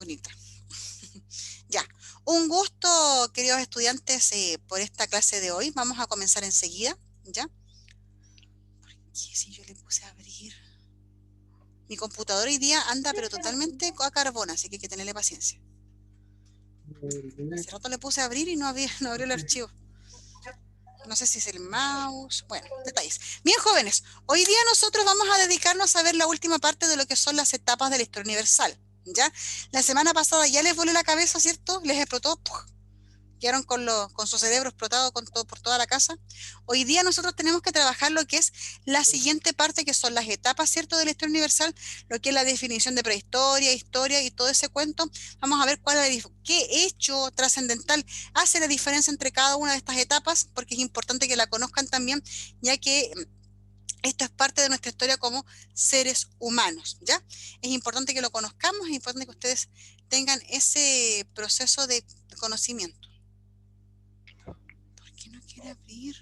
bonita. Ya, un gusto, queridos estudiantes, por esta clase de hoy. Vamos a comenzar enseguida, ¿ya? Porque si yo le puse a abrir... Mi computador hoy día anda pero totalmente a carbón, así que hay que tenerle paciencia. Hace rato le puse a abrir y no abrió el archivo. No sé si es el mouse. Bueno, detalles. Bien, jóvenes, hoy día nosotros vamos a dedicarnos a ver la última parte de lo que son las etapas de la historia universal, ¿ya? La semana pasada ya les voló la cabeza, ¿cierto? Les explotó, ¡puf! Quedaron con su cerebro explotado por toda la casa. Hoy día nosotros tenemos que trabajar lo que es la siguiente parte, que son las etapas, ¿cierto?, de la historia universal, lo que es la definición de prehistoria, historia y todo ese cuento. Vamos a ver qué hecho trascendental hace la diferencia entre cada una de estas etapas, porque es importante que la conozcan también, ya que esto es parte de nuestra historia como seres humanos, ¿ya? Es importante que lo conozcamos, es importante que ustedes tengan ese proceso de conocimiento. ¿Por qué no quiere abrir?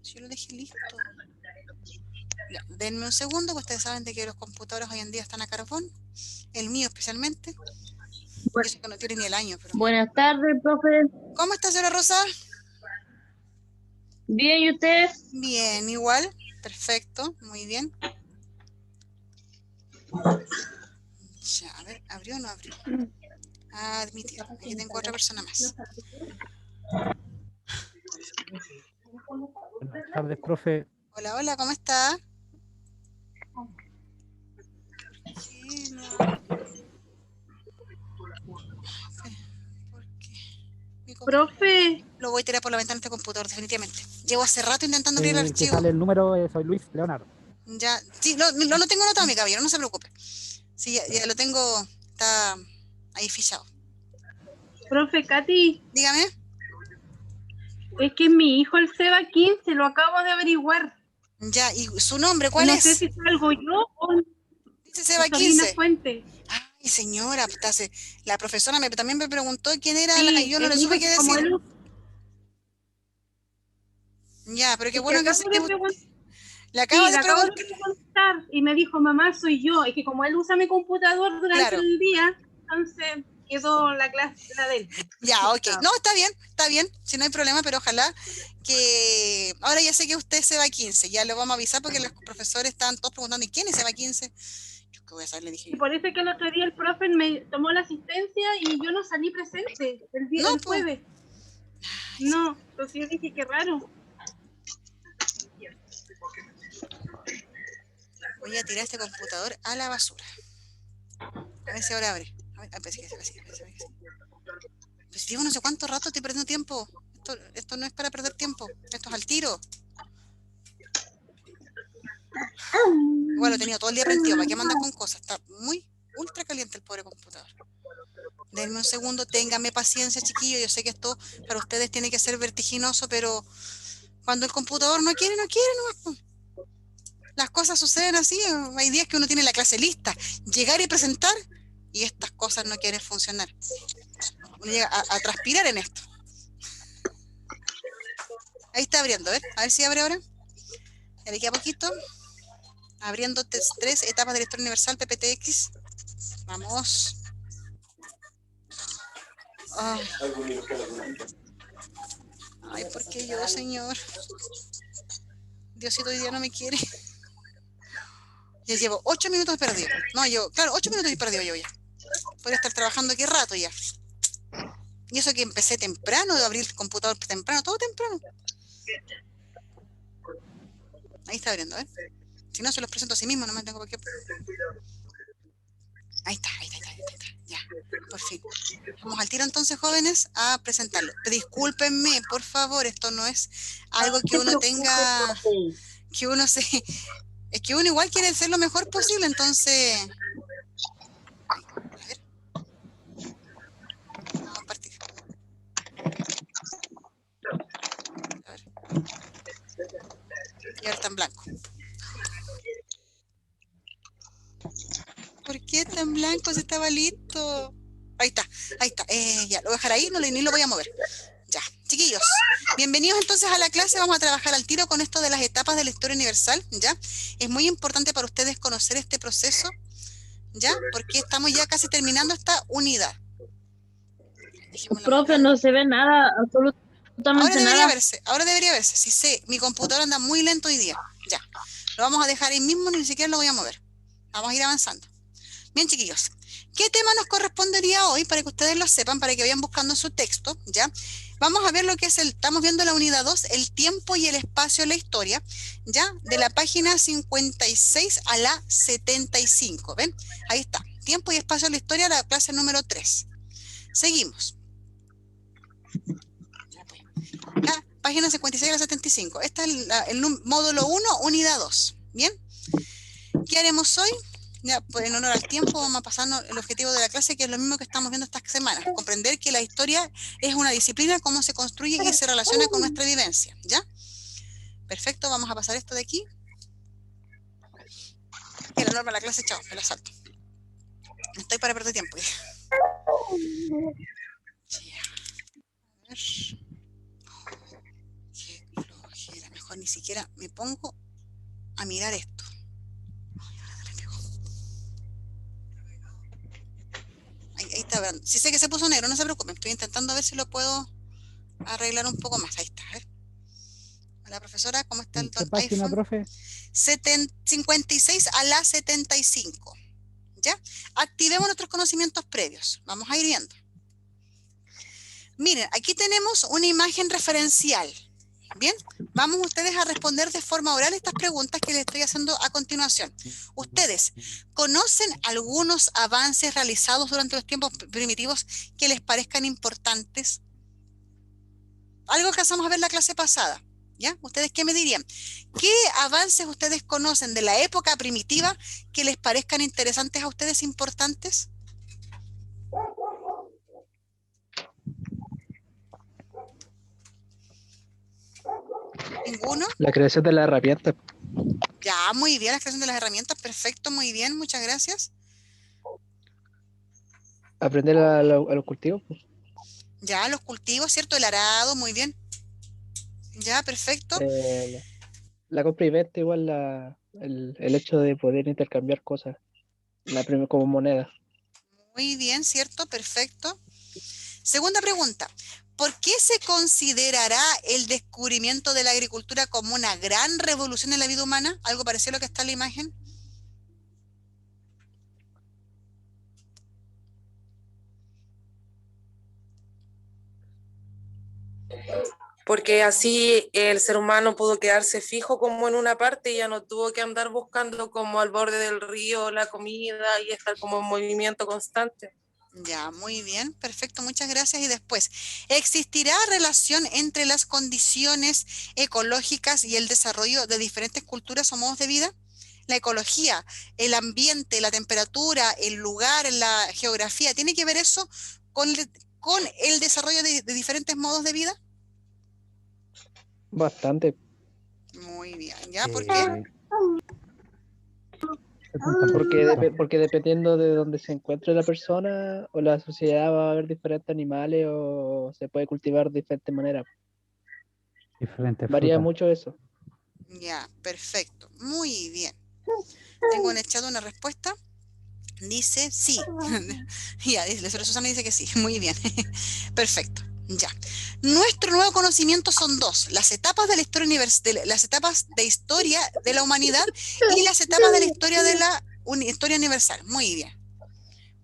Si yo lo dejé listo. Ya, denme un segundo, que ustedes saben de que los computadores hoy en día están a carbón. El mío especialmente. Yo sé que no tiene ni el año, pero... Buenas tardes, profe. ¿Cómo está, señora Rosa? Bien, ¿y usted? Bien, igual. Perfecto, muy bien. Ya, a ver, ¿abrió o no abrió? Admitir. Aquí tengo otra persona más. Buenas tardes, profe. Hola, hola, ¿cómo está? ¿Qué no? ¿Por qué? Profe. Lo voy a tirar por la ventana de este computador, definitivamente. Llevo hace rato intentando abrir el El que archivo. sale el número, soy Luis Leonardo. Ya, sí, lo tengo anotado, mi caballero, no se preocupe. Sí, ya lo tengo, está ahí fichado. Profe Katy, Dígame. es que mi hijo, el Seba 15, lo acabo de averiguar. Ya, ¿y su nombre cuál no es? No sé si salgo yo o Dice Seba Sabrina 15. Fuente. Ay, señora, la profesora también me preguntó quién era Sí, yo no le supe qué como decir. él, Ya, pero qué es que bueno que acabo de preguntar. le acaba Sí, de le acabo de preguntar. preguntar y me dijo, mamá, soy yo. Es que como él usa mi computador durante Claro. el día, entonces quedó la clase la de él. Ya, ok. No, está bien, si no hay problema, pero ojalá que... Ahora ya sé que usted se va a 15, ya lo vamos a avisar porque los profesores estaban todos preguntando, ¿y quién es se va a 15? Yo qué voy a saber, le dije Y yo. por eso es que el otro día el profe me tomó la asistencia y yo no salí presente No, el pues. jueves. No, entonces yo dije, qué raro. Voy a tirar este computador a la basura. A ver si ahora abre. A ver, parece que sí. Pues si llevo no sé cuánto rato, estoy perdiendo tiempo. Esto no es para perder tiempo. Esto es al tiro. Igual lo he tenido todo el día prendido. ¿Para qué mandar con cosas? Está muy ultra caliente el pobre computador. Denme un segundo, ténganme paciencia, chiquillos. Yo sé que esto para ustedes tiene que ser vertiginoso, pero cuando el computador no quiere nomás. Las cosas suceden así. Hay días que uno tiene la clase lista, llegar y presentar, y estas cosas no quieren funcionar. Uno llega a transpirar en esto. Ahí está abriendo, a ver si abre ahora. Ya le queda poquito. Abriendo 3 etapas de la historia universal, PPTX. Vamos. Ay, ¿por qué yo, señor? Diosito hoy día no me quiere. Ya llevo 8 minutos perdidos. No, claro, 8 minutos y perdido yo ya. Podría estar trabajando aquí rato ya. Y eso que empecé temprano, de abrir el computador temprano, todo temprano. Ahí está abriendo, Si no, se los presento a sí mismo, no me tengo por qué. Ahí está. Ya, por fin. Vamos al tiro entonces, jóvenes, a presentarlo. Discúlpenme, por favor, esto no es algo que uno tenga, que uno se... Es que uno igual quiere ser lo mejor posible, entonces... A ver. Vamos a compartir. A ver. Y ahora está en blanco. ¿Por qué tan blanco si estaba listo? Ahí está. Ya, lo voy a dejar ahí, ni lo voy a mover. Ya, chiquillos, bienvenidos entonces a la clase. Vamos a trabajar al tiro con esto de las etapas de la historia universal, ¿ya? Es muy importante para ustedes conocer este proceso, ¿ya? Porque estamos ya casi terminando esta unidad. Dejémosla Profe, mostrar. no se ve nada, Ahora absolutamente debería nada. verse. Si sé, mi computador anda muy lento hoy día. Ya. Lo vamos a dejar ahí mismo, ni siquiera lo voy a mover. Vamos a ir avanzando. Bien, chiquillos. ¿Qué tema nos correspondería hoy para que ustedes lo sepan, para que vayan buscando en su texto? ¿Ya? Vamos a ver lo que es estamos viendo la unidad 2, el tiempo y el espacio en la historia, ¿ya? De la página 56 a la 75. ¿Ven? Ahí está. Tiempo y espacio en la historia, la clase número 3. Seguimos. La página 56 a la 75. Este es el módulo 1, unidad 2. ¿Bien? ¿Qué haremos hoy? Ya, pues en honor al tiempo vamos a pasarnos el objetivo de la clase, que es lo mismo que estamos viendo estas semanas. Comprender que la historia es una disciplina, cómo se construye y se relaciona con nuestra vivencia. ¿Ya? Perfecto, vamos a pasar esto de aquí. Y la norma de la clase, chao, me la salto. Estoy para perder tiempo. Ya. A ver. Qué flojera. Mejor ni siquiera me pongo a mirar esto. Ahí está, ¿verdad? Sí sé que se puso negro, no se preocupen. Estoy intentando a ver si lo puedo arreglar un poco más. Ahí está, a ver. Hola, profesora, ¿cómo está el ¿En qué página, iPhone? profe? 56 a la 75. ¿Ya? Activemos nuestros conocimientos previos. Vamos a ir viendo. Miren, aquí tenemos una imagen referencial. Bien, vamos ustedes a responder de forma oral estas preguntas que les estoy haciendo a continuación. ¿Ustedes conocen algunos avances realizados durante los tiempos primitivos que les parezcan importantes? Algo que alcanzamos a ver la clase pasada, ¿ya? ¿Ustedes qué me dirían? ¿Qué avances ustedes conocen de la época primitiva que les parezcan interesantes a ustedes, importantes? ¿Ninguno? La creación de la herramienta. Ya, muy bien, la creación de las herramientas, perfecto, muy bien, muchas gracias. Aprender a los cultivos. Pues. Ya, los cultivos, ¿cierto? El arado, muy bien. Ya, perfecto. La compra y venta, igual el hecho de poder intercambiar cosas como moneda. Muy bien, ¿cierto? Perfecto. Segunda pregunta. ¿Por qué se considerará el descubrimiento de la agricultura como una gran revolución en la vida humana? ¿Algo parecido a lo que está en la imagen? Porque así el ser humano pudo quedarse fijo como en una parte y ya no tuvo que andar buscando como al borde del río la comida y estar como en movimiento constante. Ya, muy bien, perfecto, muchas gracias. Y después, ¿existirá relación entre las condiciones ecológicas y el desarrollo de diferentes culturas o modos de vida? La ecología, el ambiente, la temperatura, el lugar, la geografía, ¿tiene que ver eso con el desarrollo de diferentes modos de vida? Bastante. Muy bien, ¿ya? ¿Por qué? Porque dependiendo de dónde se encuentre la persona o la sociedad va a haber diferentes animales o se puede cultivar de diferentes maneras. Diferentes Varía frutas. mucho eso. Ya, perfecto, muy bien. Tengo en el chat una respuesta. Dice sí. Ya, la Susana dice que sí. Muy bien. Perfecto. Ya. Nuestro nuevo conocimiento son dos: las etapas de la historia las etapas de historia de la humanidad y las etapas de la historia de la historia universal. Muy bien.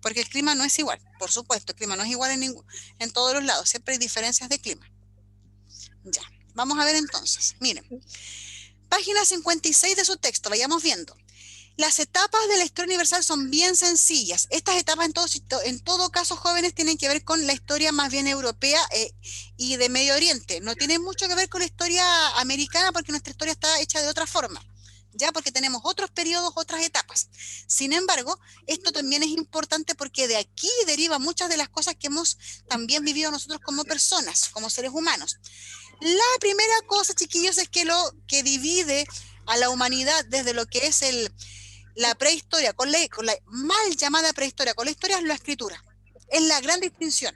Porque el clima no es igual, por supuesto, el clima no es igual en todos los lados, siempre hay diferencias de clima. Ya. Vamos a ver entonces. Miren. Página 56 de su texto, vayamos viendo. Las etapas de la historia universal son bien sencillas. Estas etapas, en todo caso, jóvenes, tienen que ver con la historia más bien europea y de Medio Oriente. No tienen mucho que ver con la historia americana, porque nuestra historia está hecha de otra forma, ya, porque tenemos otros periodos, otras etapas. Sin embargo, esto también es importante porque de aquí deriva muchas de las cosas que hemos también vivido nosotros como personas, como seres humanos. La primera cosa, chiquillos, es que lo que divide a la humanidad desde lo que es la prehistoria, con la mal llamada prehistoria, con la historia, es la escritura. Es la gran distinción,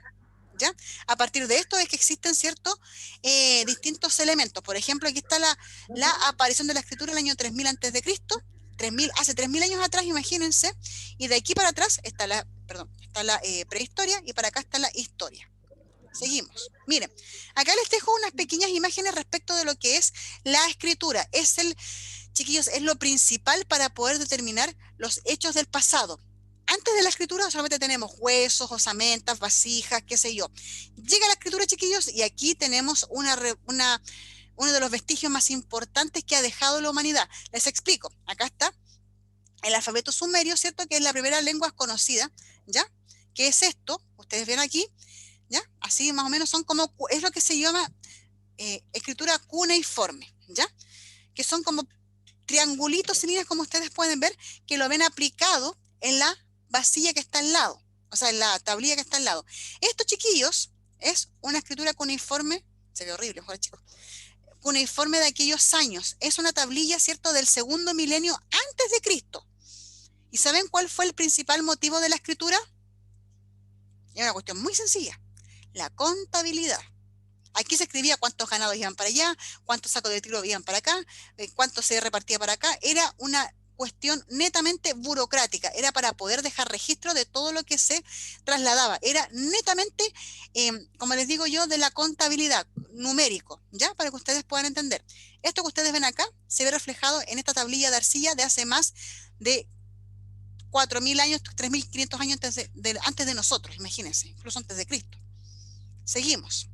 ¿ya? A partir de esto es que existen ciertos distintos elementos. Por ejemplo, aquí está la aparición de la escritura en el año 3000 a.C., hace 3.000 años atrás, imagínense, y de aquí para atrás está la prehistoria y para acá está la historia. Seguimos. Miren, acá les dejo unas pequeñas imágenes respecto de lo que es la escritura. Chiquillos, es lo principal para poder determinar los hechos del pasado. Antes de la escritura solamente tenemos huesos, osamentas, vasijas, qué sé yo. Llega la escritura, chiquillos, y aquí tenemos uno de los vestigios más importantes que ha dejado la humanidad. Les explico. Acá está el alfabeto sumerio, ¿cierto? Que es la primera lengua conocida, ¿ya? ¿Qué es esto? Ustedes ven aquí, ¿ya? Así más o menos es lo que se llama escritura cuneiforme, ¿ya? Que son como triangulitos y líneas, como ustedes pueden ver, que lo ven aplicado en la vasilla que está al lado, o sea, en la tablilla que está al lado. Esto, chiquillos, es una escritura cuneiforme, se ve horrible, joder, chicos, cuneiforme de aquellos años. Es una tablilla, ¿cierto?, del segundo milenio antes de Cristo. ¿Y saben cuál fue el principal motivo de la escritura? Es una cuestión muy sencilla, la contabilidad. Aquí se escribía cuántos ganados iban para allá, cuántos sacos de trigo iban para acá, cuánto se repartía para acá. Era una cuestión netamente burocrática, era para poder dejar registro de todo lo que se trasladaba. Era netamente, como les digo yo, de la contabilidad, numérico, ¿ya? Para que ustedes puedan entender. Esto que ustedes ven acá se ve reflejado en esta tablilla de arcilla de hace más de 4.000 años, 3.500 años antes de nosotros, imagínense, incluso antes de Cristo. Seguimos.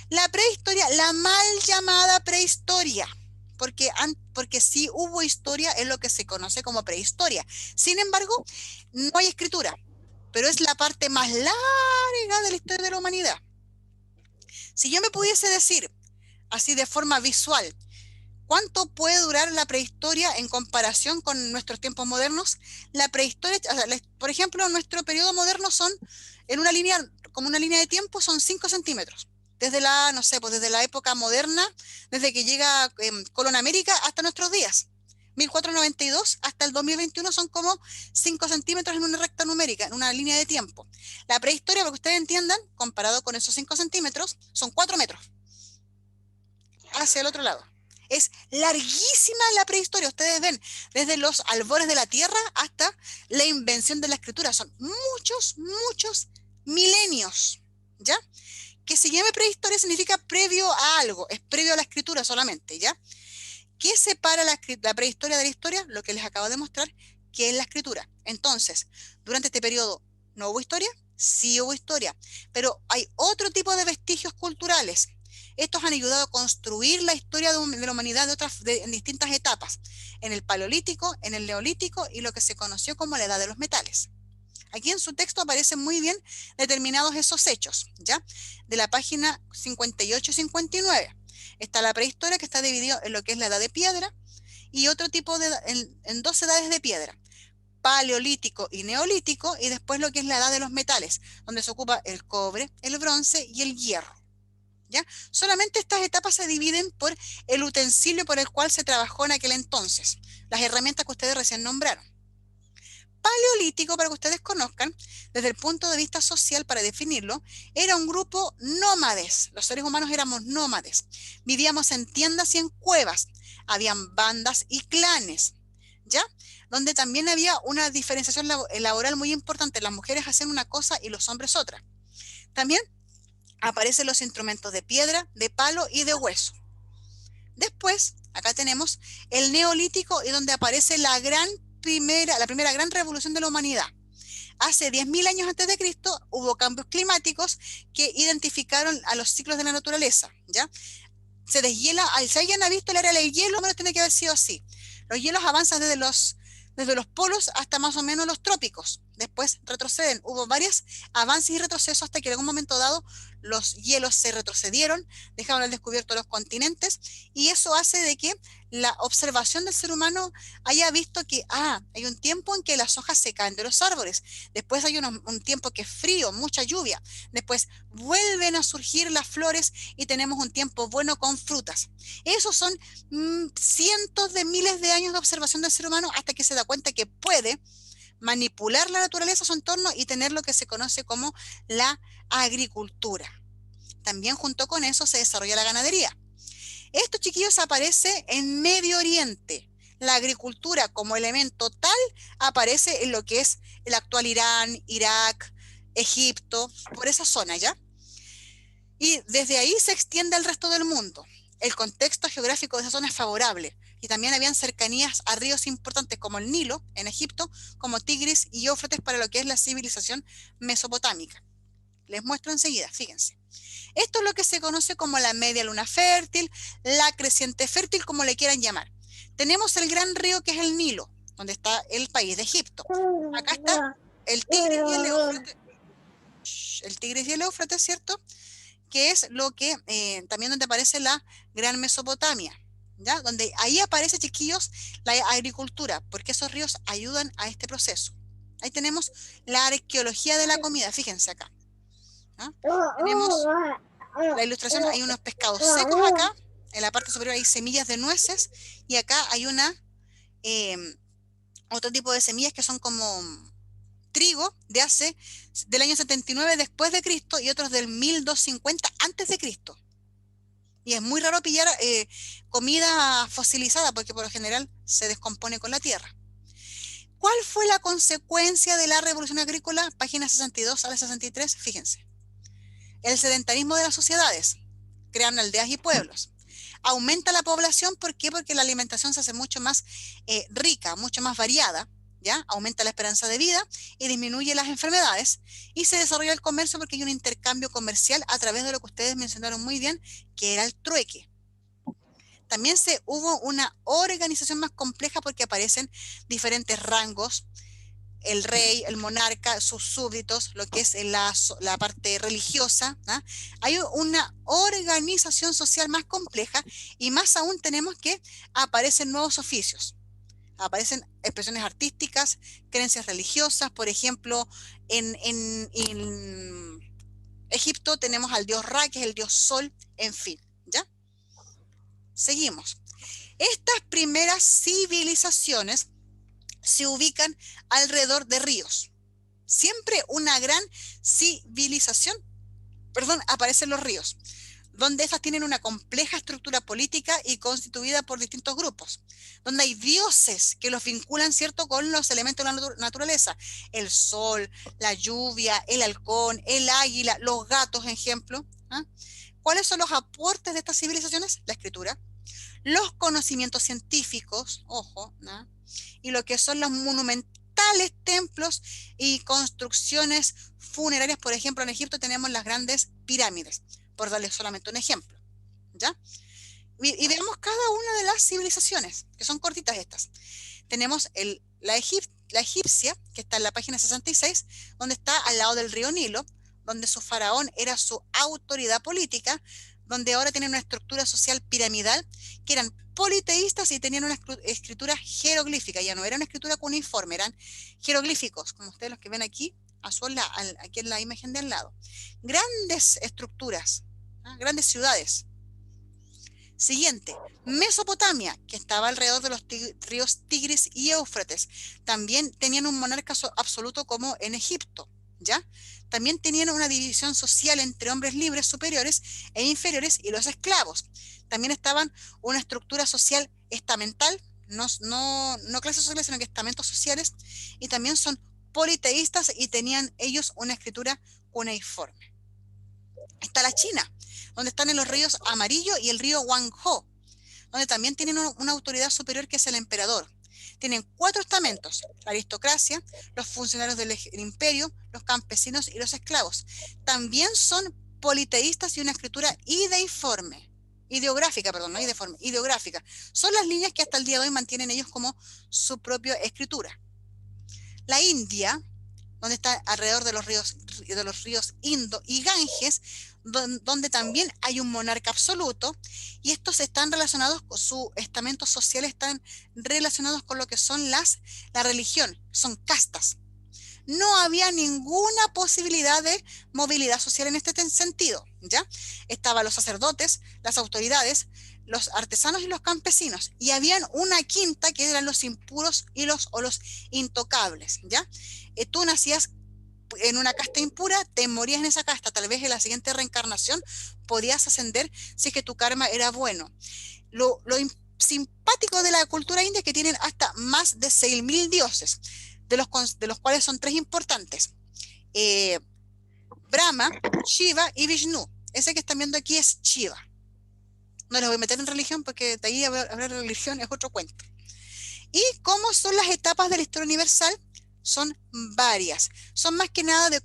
La prehistoria, la mal llamada prehistoria, porque sí hubo historia, es lo que se conoce como prehistoria. Sin embargo, no hay escritura, pero es la parte más larga de la historia de la humanidad. Si yo me pudiese decir, así de forma visual, ¿cuánto puede durar la prehistoria en comparación con nuestros tiempos modernos? La prehistoria, o sea, por ejemplo, nuestro periodo moderno son, en una línea, como una línea de tiempo, son 5 centímetros. Desde desde la época moderna, desde que llega Colón a América hasta nuestros días. 1492 hasta el 2021 son como 5 centímetros en una recta numérica, en una línea de tiempo. La prehistoria, para que ustedes entiendan, comparado con esos 5 centímetros, son 4 metros. Hacia el otro lado. Es larguísima la prehistoria. Ustedes ven, desde los albores de la Tierra hasta la invención de la escritura. Son muchos milenios, ¿ya? Que se llame prehistoria significa previo a algo, es previo a la escritura solamente, ¿ya? ¿Qué separa la prehistoria de la historia? Lo que les acabo de mostrar, que es la escritura. Entonces, durante este periodo, ¿no hubo historia? Sí hubo historia, pero hay otro tipo de vestigios culturales. Estos han ayudado a construir la historia de la humanidad en distintas etapas, en el Paleolítico, en el Neolítico y lo que se conoció como la Edad de los Metales. Aquí en su texto aparecen muy bien determinados esos hechos, ¿ya? De la página 58 y 59. Está la prehistoria, que está dividida en lo que es la edad de piedra y otro tipo en 2 edades de piedra, paleolítico y neolítico, y después lo que es la edad de los metales, donde se ocupa el cobre, el bronce y el hierro, ¿ya? Solamente estas etapas se dividen por el utensilio por el cual se trabajó en aquel entonces, las herramientas que ustedes recién nombraron. Paleolítico, para que ustedes conozcan, desde el punto de vista social, para definirlo, era un grupo nómades. Los seres humanos éramos nómades. Vivíamos en tiendas y en cuevas. Habían bandas y clanes, ¿ya? Donde también había una diferenciación laboral muy importante. Las mujeres hacían una cosa y los hombres otra. También aparecen los instrumentos de piedra, de palo y de hueso. Después, acá tenemos el neolítico, y donde aparece la primera gran revolución de la humanidad. Hace 10.000 años antes de Cristo hubo cambios climáticos que identificaron a los ciclos de la naturaleza, ¿ya? Se deshiela, si alguien ha visto la era del hielo, menos tiene que haber sido así. Los hielos avanzan desde los polos hasta más o menos los trópicos. Después retroceden. Hubo varios avances y retrocesos hasta que en algún momento dado los hielos se retrocedieron, dejaron al descubierto los continentes, y eso hace de que la observación del ser humano haya visto que hay un tiempo en que las hojas se caen de los árboles, después hay un tiempo que es frío, mucha lluvia, después vuelven a surgir las flores y tenemos un tiempo bueno con frutas. Esos son cientos de miles de años de observación del ser humano hasta que se da cuenta que puede manipular la naturaleza a su entorno y tener lo que se conoce como la agricultura. También junto con eso se desarrolla la ganadería. Esto, chiquillos, aparece en Medio Oriente. La agricultura como elemento tal aparece en lo que es el actual Irán, Irak, Egipto, por esa zona, ¿ya? Y desde ahí se extiende al resto del mundo. El contexto geográfico de esa zona es favorable y también habían cercanías a ríos importantes como el Nilo en Egipto, como Tigris y Éufrates para lo que es la civilización mesopotámica. Les muestro enseguida, fíjense. Esto es lo que se conoce como la media luna fértil, la creciente fértil, como le quieran llamar. Tenemos el gran río que es el Nilo, donde está el país de Egipto. Acá está el Tigris y el Éufrates. El Tigris y el Éufrates, ¿cierto? Que es lo que también donde aparece la Gran Mesopotamia, ¿ya? Donde ahí aparece, chiquillos, la agricultura, porque esos ríos ayudan a este proceso. Ahí tenemos la arqueología de la comida, fíjense acá. ¿Ah? Tenemos la ilustración, hay unos pescados secos acá, en la parte superior hay semillas de nueces, y acá hay otro tipo de semillas que son como trigo del año 79 después de Cristo y otros del 1250 antes de Cristo. Y es muy raro pillar comida fosilizada porque por lo general se descompone con la tierra. ¿Cuál fue la consecuencia de la revolución agrícola? Página 62 a la 63, fíjense. El sedentarismo de las sociedades, crean aldeas y pueblos. Aumenta la población, ¿por qué? Porque la alimentación se hace mucho más rica, mucho más variada, ¿ya? Aumenta la esperanza de vida y disminuye las enfermedades y se desarrolla el comercio porque hay un intercambio comercial a través de lo que ustedes mencionaron muy bien, que era el trueque. También hubo una organización más compleja porque aparecen diferentes rangos, el rey, el monarca, sus súbditos, lo que es la parte religiosa, ¿ah? Hay una organización social más compleja y más aún tenemos que aparecen nuevos oficios. Aparecen expresiones artísticas, creencias religiosas, por ejemplo, en Egipto tenemos al dios Ra, que es el dios Sol, en fin, ¿ya? Seguimos. Estas primeras civilizaciones se ubican alrededor de ríos. Siempre una gran civilización, aparece en los ríos, donde estas tienen una compleja estructura política y constituida por distintos grupos, donde hay dioses que los vinculan, ¿cierto?, con los elementos de la naturaleza, el sol, la lluvia, el halcón, el águila, los gatos, ejemplo. ¿Ah? ¿Cuáles son los aportes de estas civilizaciones? La escritura, los conocimientos científicos, ojo, ¿no? Y lo que son los monumentales templos y construcciones funerarias. Por ejemplo, en Egipto tenemos las grandes pirámides, por darles solamente un ejemplo, ¿ya? Y veamos cada una de las civilizaciones, que son cortitas estas. Tenemos la egipcia, que está en la página 66, donde está al lado del río Nilo, donde su faraón era su autoridad política, donde ahora tienen una estructura social piramidal, que eran politeístas y tenían una escritura jeroglífica, ya no era una escritura cuneiforme, eran jeroglíficos, como ustedes los que ven aquí, aquí en la imagen de al lado. Grandes estructuras, ¿ah? Grandes ciudades. Siguiente, Mesopotamia, que estaba alrededor de los ríos Tigris y Éufrates. También tenían un monarca absoluto como en Egipto, ¿ya? También tenían una división social entre hombres libres superiores e inferiores y los esclavos. También estaban una estructura social estamental, no clases sociales, sino que estamentos sociales, y también son politeístas y tenían ellos una escritura cuneiforme. Está la China, donde están en los ríos Amarillo y el río Huangho, donde también tienen una autoridad superior que es el emperador. Tienen 4 estamentos: la aristocracia, los funcionarios del imperio, los campesinos y los esclavos. También son politeístas y una escritura ideográfica. Son las líneas que hasta el día de hoy mantienen ellos como su propia escritura. La India, donde está alrededor de los ríos Indo y Ganges, donde también hay un monarca absoluto, y estos están relacionados con su estamento social, están relacionados con lo que son la religión, son castas. No había ninguna posibilidad de movilidad social en este sentido, ¿ya? Estaban los sacerdotes, las autoridades, los artesanos y los campesinos, y habían una quinta que eran los impuros y los intocables, ¿ya? Tú nacías en una casta impura, te morías en esa casta, tal vez en la siguiente reencarnación podías ascender si es que tu karma era bueno. Lo simpático de la cultura india es que tienen hasta más de 6.000 dioses, de los cuales son 3 importantes. Brahma, Shiva y Vishnu. Ese que están viendo aquí es Shiva. No les voy a meter en religión porque de ahí hablar de religión es otro cuento. ¿Y cómo son las etapas de la historia universal? Son varias. Son más que nada de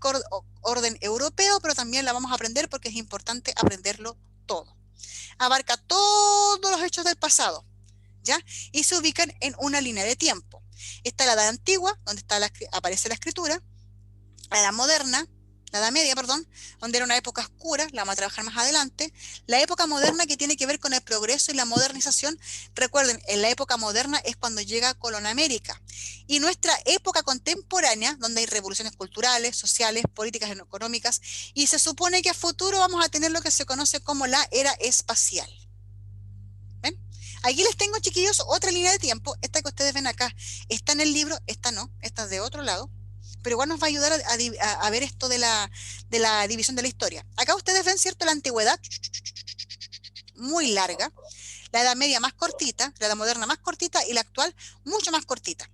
orden europeo, pero también la vamos a aprender porque es importante aprenderlo todo. Abarca todos los hechos del pasado, ¿ya? Y se ubican en una línea de tiempo. Está la Edad Antigua, donde aparece la escritura, la Edad Moderna, la Edad Media, perdón, donde era una época oscura, la vamos a trabajar más adelante. La época moderna, que tiene que ver con el progreso y la modernización. Recuerden, en la época moderna es cuando llega Colón a América. Y nuestra época contemporánea, donde hay revoluciones culturales, sociales, políticas, económicas, y se supone que a futuro vamos a tener lo que se conoce como la era espacial. ¿Ven? Aquí les tengo, chiquillos, otra línea de tiempo. Esta que ustedes ven acá está en el libro, esta no, esta es de otro lado. Pero igual nos va a ayudar a ver esto de la división de la historia. Acá ustedes ven, ¿cierto?, la antigüedad, muy larga, la Edad Media más cortita, la Edad Moderna más cortita y la actual mucho más cortita.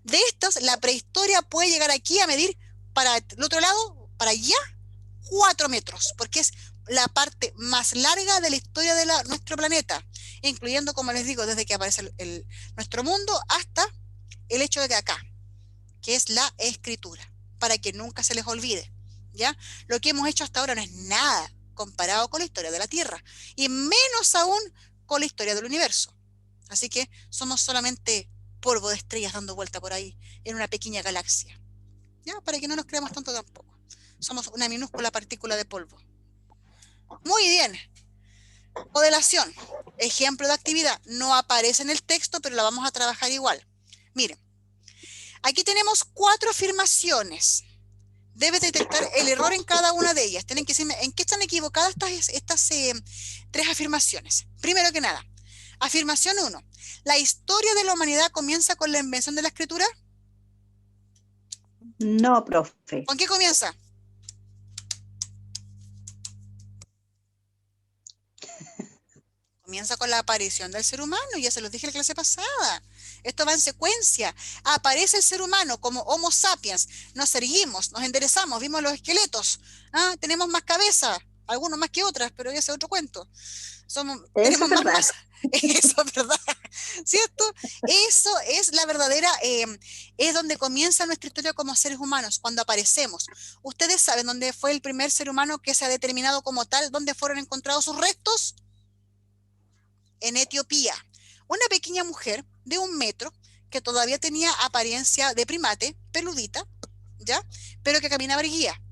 De estas, la prehistoria puede llegar aquí a medir para el otro lado, para allá, 4 metros, porque es la parte más larga de la historia de nuestro planeta, incluyendo, como les digo, desde que aparece nuestro mundo hasta el hecho de que acá, que es la escritura, para que nunca se les olvide, ¿ya? Lo que hemos hecho hasta ahora no es nada comparado con la historia de la Tierra, y menos aún con la historia del universo. Así que somos solamente polvo de estrellas dando vuelta por ahí, en una pequeña galaxia, ¿ya? Para que no nos creamos tanto tampoco. Somos una minúscula partícula de polvo. Muy bien. Modelación. Ejemplo de actividad. No aparece en el texto, pero la vamos a trabajar igual. Miren. Aquí tenemos 4 afirmaciones. Debes detectar el error en cada una de ellas. Tienen que decirme en qué están equivocadas estas 3 afirmaciones. Primero que nada, afirmación 1. ¿La historia de la humanidad comienza con la invención de la escritura? No, profe. ¿Con qué comienza? Comienza con la aparición del ser humano, ya se los dije en la clase pasada. Esto va en secuencia. Aparece el ser humano como Homo sapiens. Nos erguimos, nos enderezamos, vimos los esqueletos. Tenemos más cabeza, algunos más que otras, pero ya es otro cuento. Tenemos más masa. Eso es verdad, ¿cierto? Eso es la verdadera, es donde comienza nuestra historia como seres humanos, cuando aparecemos. ¿Ustedes saben dónde fue el primer ser humano que se ha determinado como tal? ¿Dónde fueron encontrados sus restos? En Etiopía. Una pequeña mujer de 1 metro que todavía tenía apariencia de primate, peludita, ¿ya? Pero que caminaba erguida.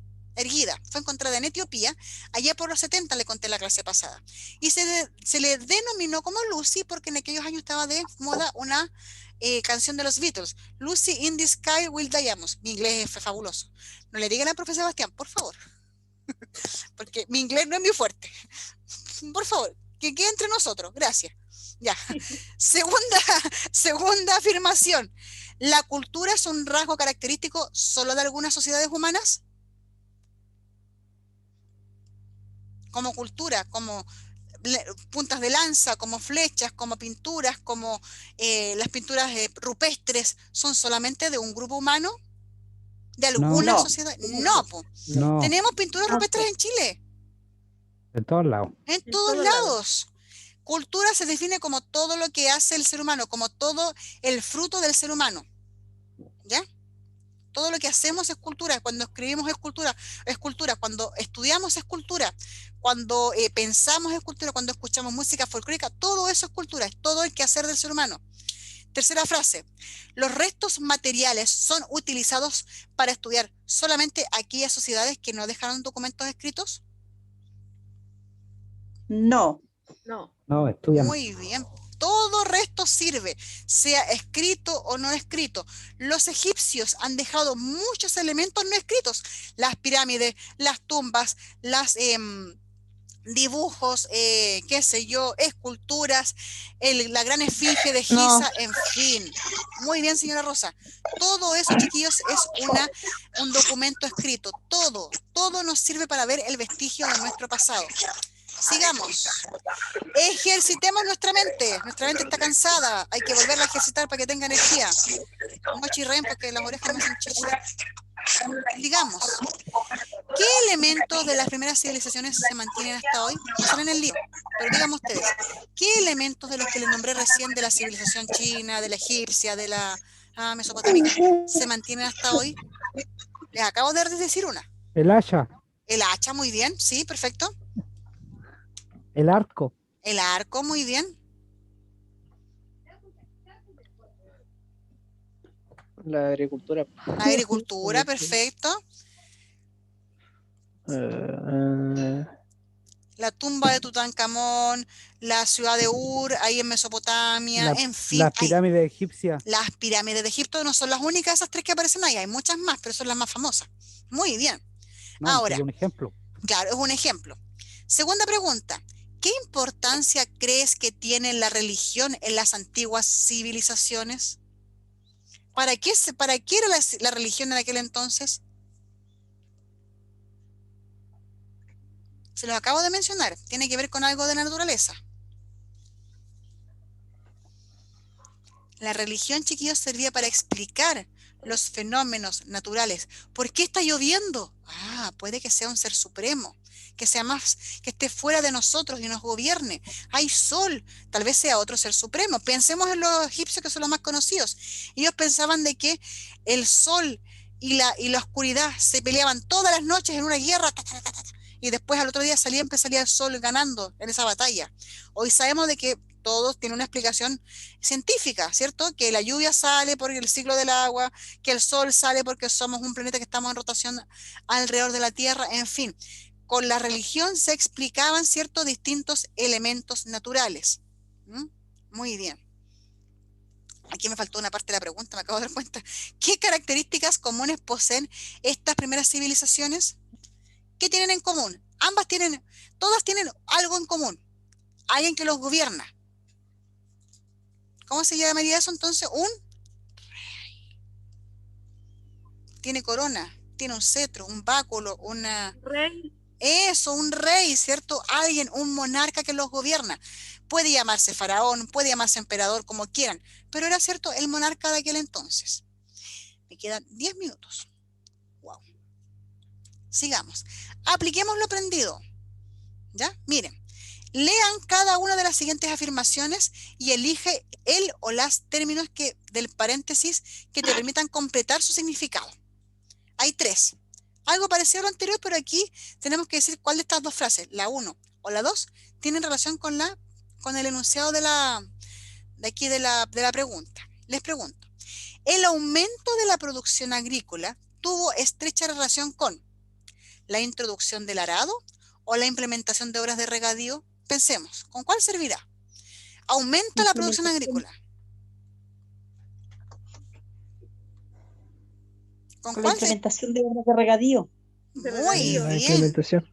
Fue encontrada en Etiopía, allá por los 70, le conté en la clase pasada. Y se le denominó como Lucy porque en aquellos años estaba de moda una canción de los Beatles, Lucy in the Sky with Diamonds. Mi inglés es fabuloso. No le digan al profesor Sebastián, por favor, porque mi inglés no es muy fuerte. Por favor, que quede entre nosotros, gracias. Ya. Segunda afirmación. ¿La cultura es un rasgo característico solo de algunas sociedades humanas? Como cultura, como puntas de lanza, como flechas, como pinturas, como las pinturas rupestres, ¿son solamente de un grupo humano? ¿De alguna sociedad? No. ¿Tenemos pinturas rupestres en Chile? De todos lados. En todos lados. Cultura se define como todo lo que hace el ser humano, como todo el fruto del ser humano. ¿Ya? Todo lo que hacemos es cultura. Cuando escribimos es cultura. Cuando estudiamos es cultura. Cuando pensamos es cultura. Cuando escuchamos música folclórica, todo eso es cultura. Es todo el quehacer del ser humano. Tercera frase. ¿Los restos materiales son utilizados para estudiar solamente aquellas sociedades que no dejaron documentos escritos? No. No, estudian. Muy bien. Todo resto sirve, sea escrito o no escrito. Los egipcios han dejado muchos elementos no escritos. Las pirámides, las tumbas, las dibujos, qué sé yo, esculturas, la gran esfinge de Giza, en fin. Muy bien, señora Rosa. Todo eso, chiquillos, es un documento escrito. Todo nos sirve para ver el vestigio de nuestro pasado. Sigamos. Ejercitemos nuestra mente. Nuestra mente está cansada. Hay que volverla a ejercitar para que tenga energía. No chirren porque las orejas me hacen chicha. Digamos, ¿qué elementos de las primeras civilizaciones se mantienen hasta hoy? No están en el libro, pero díganme ustedes, ¿qué elementos de los que les nombré recién de la civilización china, de la egipcia, de la mesopotámica, se mantienen hasta hoy? Les acabo de decir una. El hacha, El hacha, muy bien, sí, perfecto. el arco, El arco, muy bien. La agricultura. La agricultura, perfecto. La tumba de Tutankamón, la ciudad de Ur, ahí en Mesopotamia, en fin. las pirámides egipcias. Las pirámides de Egipto no son las únicas, esas tres que aparecen ahí, hay muchas más, pero son las más famosas. Muy bien. No, Ahora, es un ejemplo. claro, es un ejemplo. Segunda pregunta, ¿qué importancia crees que tiene la religión en las antiguas civilizaciones? ¿Para qué era la religión en aquel entonces? Se los acabo de mencionar, tiene que ver con algo de la naturaleza. La religión, chiquillos, servía para explicar los fenómenos naturales. ¿Por qué está lloviendo? Ah, puede que sea un ser supremo, que sea más, que esté fuera de nosotros y nos gobierne. Hay sol, tal vez sea otro ser supremo. Pensemos en los egipcios, que son los más conocidos. Ellos pensaban de que el sol y la oscuridad se peleaban todas las noches en una guerra, y después al otro día salía el sol ganando en esa batalla. Hoy sabemos de que todos tienen una explicación científica, ¿cierto? Que la lluvia sale por el ciclo del agua, que el sol sale porque somos un planeta que estamos en rotación alrededor de la Tierra, en fin. Con la religión se explicaban, ¿cierto?, distintos elementos naturales. Muy bien. Aquí me faltó una parte de la pregunta, me acabo de dar cuenta. ¿Qué características comunes poseen estas primeras civilizaciones? ¿Qué tienen en común? Todas tienen algo en común. Alguien que los gobierna. ¿Cómo se llamaría eso entonces? Un rey. Tiene corona, tiene un cetro, un báculo, Rey. Eso, un rey, ¿cierto? Alguien, un monarca que los gobierna. Puede llamarse faraón, puede llamarse emperador, como quieran, pero era, ¿cierto?, el monarca de aquel entonces. Me quedan 10 minutos. Wow. Sigamos. Apliquemos lo aprendido. ¿Ya? Miren. Lean cada una de las siguientes afirmaciones y elige el o las términos del paréntesis que te permitan completar su significado. Hay 3. Algo parecido a lo anterior, pero aquí tenemos que decir cuál de estas dos frases, la 1 o la 2, tienen relación con el enunciado de la pregunta. Les pregunto, ¿el aumento de la producción agrícola tuvo estrecha relación con la introducción del arado o la implementación de obras de regadío? Pensemos, ¿con cuál servirá? ¿Aumenta la producción agrícola? ¿Con Con la cuál? implementación de obras de regadío. Muy La bien. implementación.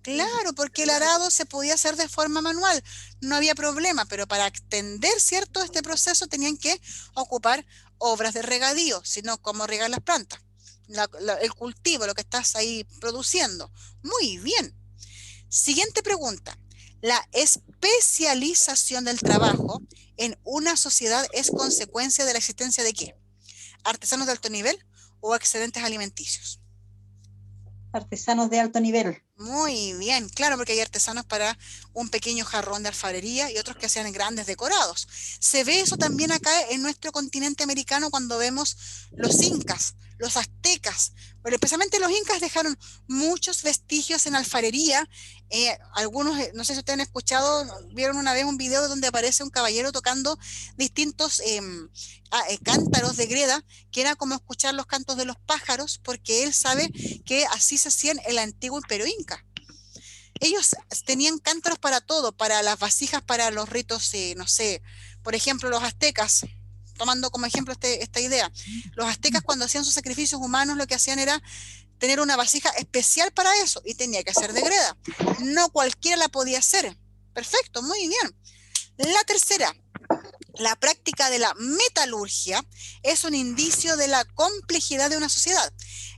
Claro, porque el arado se podía hacer de forma manual, no había problema, pero para extender, ¿cierto?, este proceso tenían que ocupar obras de regadío, sino cómo regar las plantas, el cultivo, lo que estás ahí produciendo. Muy bien. Siguiente pregunta. ¿La especialización del trabajo en una sociedad es consecuencia de la existencia de qué? ¿Artesanos de alto nivel o excedentes alimenticios? Artesanos de alto nivel. Muy bien, claro, porque hay artesanos para un pequeño jarrón de alfarería y otros que hacían grandes decorados. Se ve eso también acá en nuestro continente americano cuando vemos los incas, los aztecas, pero especialmente los incas dejaron muchos vestigios en alfarería. Algunos, no sé si ustedes han escuchado, vieron una vez un video donde aparece un caballero tocando distintos cántaros de greda, que era como escuchar los cantos de los pájaros, porque él sabe que así se hacían el antiguo imperio inca. Ellos tenían cántaros para todo, para las vasijas, para los ritos, no sé, por ejemplo, los aztecas, tomando como ejemplo esta idea, los aztecas cuando hacían sus sacrificios humanos lo que hacían era tener una vasija especial para eso y tenía que ser de greda. No cualquiera la podía hacer. Perfecto, muy bien. La tercera, la práctica de la metalurgia es un indicio de la complejidad de una sociedad,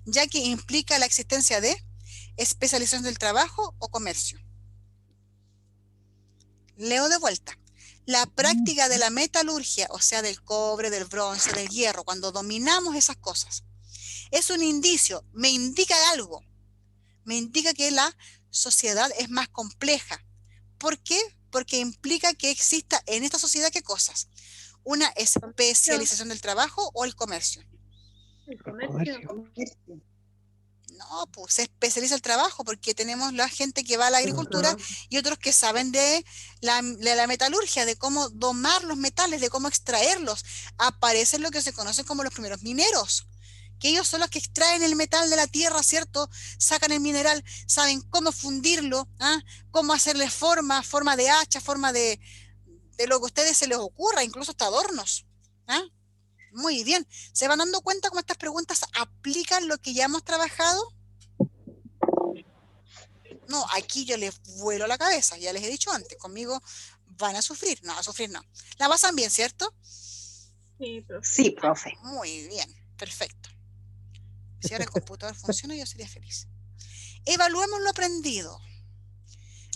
ya que implica la existencia de especialización del trabajo o comercio. Leo de vuelta. La práctica de la metalurgia, o sea, del cobre, del bronce, del hierro, cuando dominamos esas cosas, es un indicio, me indica algo. Me indica que la sociedad es más compleja. ¿Por qué? Porque implica que exista en esta sociedad, ¿qué cosas? Una especialización del trabajo o el comercio. El comercio. No, pues se especializa el trabajo porque tenemos la gente que va a la agricultura y otros que saben de la metalurgia, de cómo domar los metales, de cómo extraerlos. Aparecen lo que se conoce como los primeros mineros, que ellos son los que extraen el metal de la tierra, ¿cierto? Sacan el mineral, saben cómo fundirlo, ¿ah? Cómo hacerle forma de hacha, forma de lo que a ustedes se les ocurra, incluso hasta adornos, ¿ah? Muy bien. ¿Se van dando cuenta cómo estas preguntas aplican lo que ya hemos trabajado? No, aquí yo les vuelo la cabeza, ya les he dicho antes, conmigo van a sufrir. No, a sufrir no. La pasan bien, ¿cierto? Sí, profe. Sí, profe. Muy bien, perfecto. Si ahora el computador funciona, yo sería feliz. Evaluemos lo aprendido.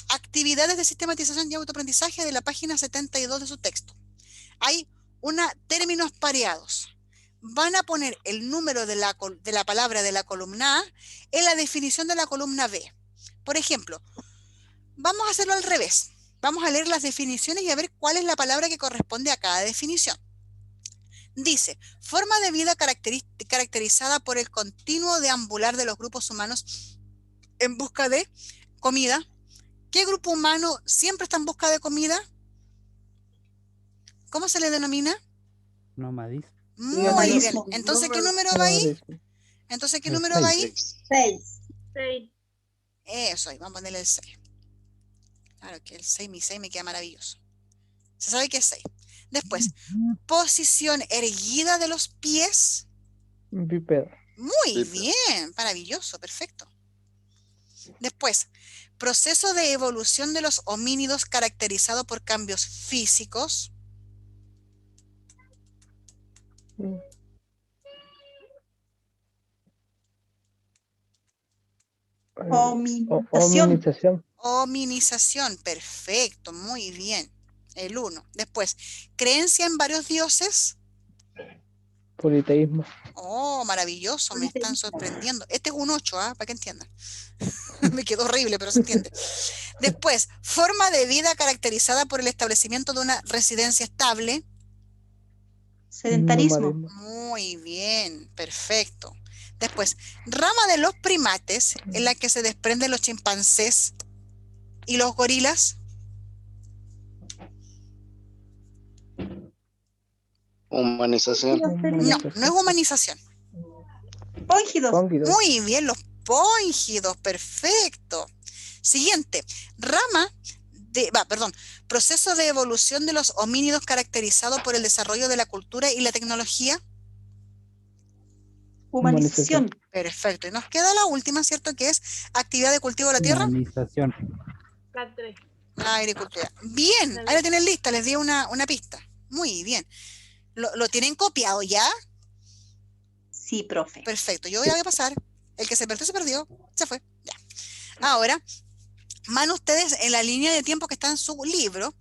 Actividades de sistematización y autoaprendizaje de la página 72 de su texto. Hay términos pareados. Van a poner el número de la palabra de la columna A en la definición de la columna B. Por ejemplo, vamos a hacerlo al revés. Vamos a leer las definiciones y a ver cuál es la palabra que corresponde a cada definición. Dice, forma de vida caracterizada por el continuo deambular de los grupos humanos en busca de comida. ¿Qué grupo humano siempre está en busca de comida? ¿Cómo se le denomina? Nomadismo. Muy bien. Nomadismo. Entonces, ¿qué número va ahí? Entonces, ¿qué El número va ahí? 6. 6. Eso, ahí vamos a ponerle el 6. Claro que el 6, mi 6 me queda maravilloso. Se sabe que es 6. Después, posición erguida de los pies. Bípedo. Muy bien, maravilloso, perfecto. Después, proceso de evolución de los homínidos caracterizado por cambios físicos. Hominización. Hominización, perfecto, muy bien. El 1. Después, creencia en varios dioses. Politeísmo. Oh, maravilloso, me están sorprendiendo. Este es un 8, para que entiendan. Me quedó horrible, pero se entiende. Después, forma de vida caracterizada por el establecimiento de una residencia estable. Sedentarismo. Nomadismo. Muy bien, perfecto. Después, rama de los primates en la que se desprenden los chimpancés y los gorilas. Humanización. No, no es humanización. Póngidos. Póngidos. Muy bien, los póngidos, perfecto. Siguiente, proceso de evolución de los homínidos caracterizado por el desarrollo de la cultura y la tecnología. Humanización. Perfecto, y nos queda la última, ¿cierto? Que es actividad de cultivo de la tierra. Humanización. La 3. La agricultura. Bien, ahí la tienen lista, les di una pista. Muy bien. ¿Lo tienen copiado ya? Sí, profe. Perfecto, yo voy a pasar. El que se perdió, se fue. Ya. Ahora, van ustedes en la línea de tiempo que está en su libro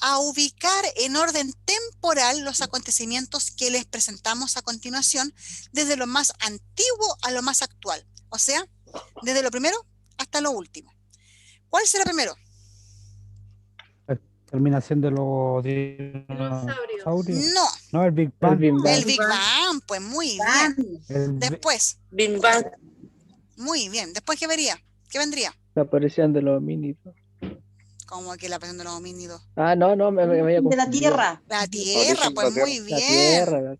a ubicar en orden temporal los acontecimientos que les presentamos a continuación, desde lo más antiguo a lo más actual. O sea, desde lo primero hasta lo último. ¿Cuál será primero? Terminación de los dinosaurios. No, No, el Big Bang. el Big Bang, pues muy bien. Después, Bim Bam. muy bien. ¿Después qué vería? ¿Qué vendría? La aparición de los homínidos. Como que la aparición de los homínidos. Ah, no, me había De la confundido. tierra. La tierra, pues muy La bien. tierra.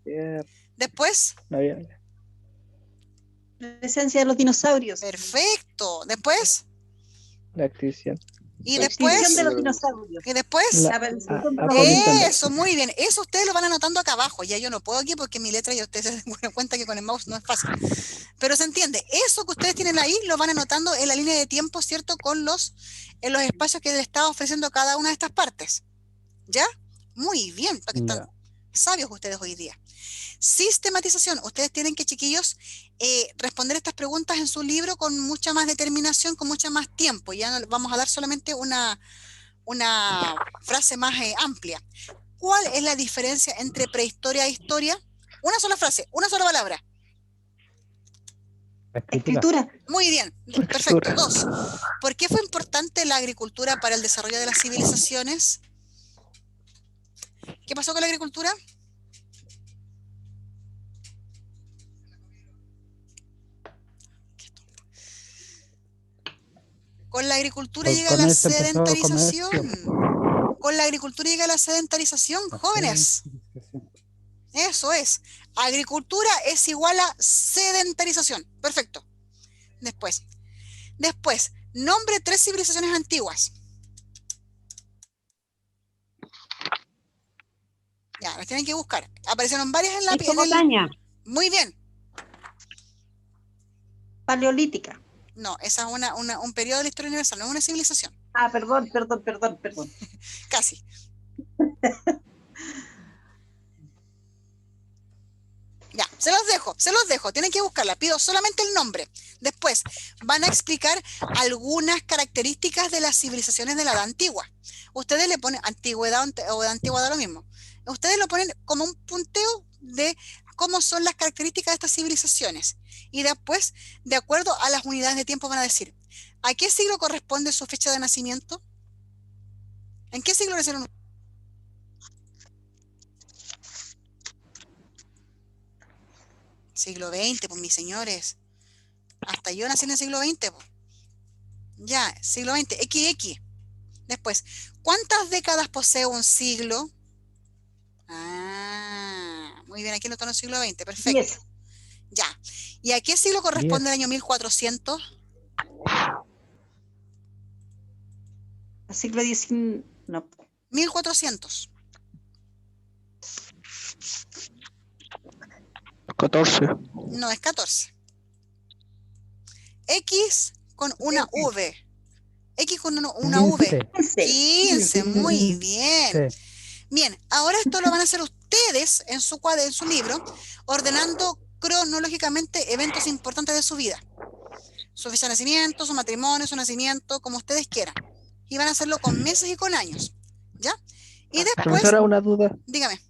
Después, No había- Presencia de los dinosaurios. perfecto. Después, La extinción. y La extinción después, de los dinosaurios. y después. La aparición de los aparición. Eso, muy bien. Eso ustedes lo van anotando acá abajo. Ya yo no puedo aquí porque mi letra y ustedes se dan cuenta que con el mouse no es fácil. Pero se entiende. Eso que ustedes tienen ahí lo van anotando en la línea de tiempo, ¿cierto? En los espacios que les está ofreciendo cada una de estas partes. ¿Ya? Muy bien. Para que están sabios ustedes hoy día. Sistematización. Ustedes tienen que, chiquillos, responder estas preguntas en su libro con mucha más determinación, con mucha más tiempo. Ya no vamos a dar solamente una frase más amplia. ¿Cuál es la diferencia entre prehistoria e historia? Una sola frase, una sola palabra. Escritura. Muy bien, perfecto. 2. ¿Por qué fue importante la agricultura para el desarrollo de las civilizaciones? ¿Qué pasó con la agricultura? Con la agricultura Con- llega con la eso empezó el sedentarización. Con la agricultura llega la sedentarización, jóvenes. Eso es. Agricultura es igual a sedentarización. Perfecto. Después, nombre 3 civilizaciones antiguas. Ya, las tienen que buscar. Aparecieron varias en la Mesopotamia. Muy bien. Paleolítica. No, esa es un periodo de la historia universal, no es una civilización. Ah, perdón. Casi. Ya, se los dejo, tienen que buscarla, pido solamente el nombre. Después van a explicar algunas características de las civilizaciones de la edad antigua. Ustedes le ponen antigüedad o de antigüedad lo mismo. Ustedes lo ponen como un punteo de cómo son las características de estas civilizaciones. Y después, de acuerdo a las unidades de tiempo, van a decir, ¿a qué siglo corresponde su fecha de nacimiento? ¿En qué siglo nacieron? Siglo XX, pues mis señores. Hasta yo nací en el siglo XX, pues. Ya, siglo XX, XX. Después, ¿cuántas décadas posee un siglo? Ah, muy bien, aquí no está en el siglo XX, perfecto. 10. Ya. ¿Y a qué siglo corresponde el año 1400? Siglo XIX. No. 1400. 14. No, es 14. X con una V. X con una V. 15, muy bien. Sí. Bien, ahora esto lo van a hacer ustedes en su libro, ordenando cronológicamente eventos importantes de su vida. Su fecha de nacimiento, su matrimonio, su nacimiento, como ustedes quieran. Y van a hacerlo con meses y con años. ¿Ya? Y después, Profesora, una duda. dígame.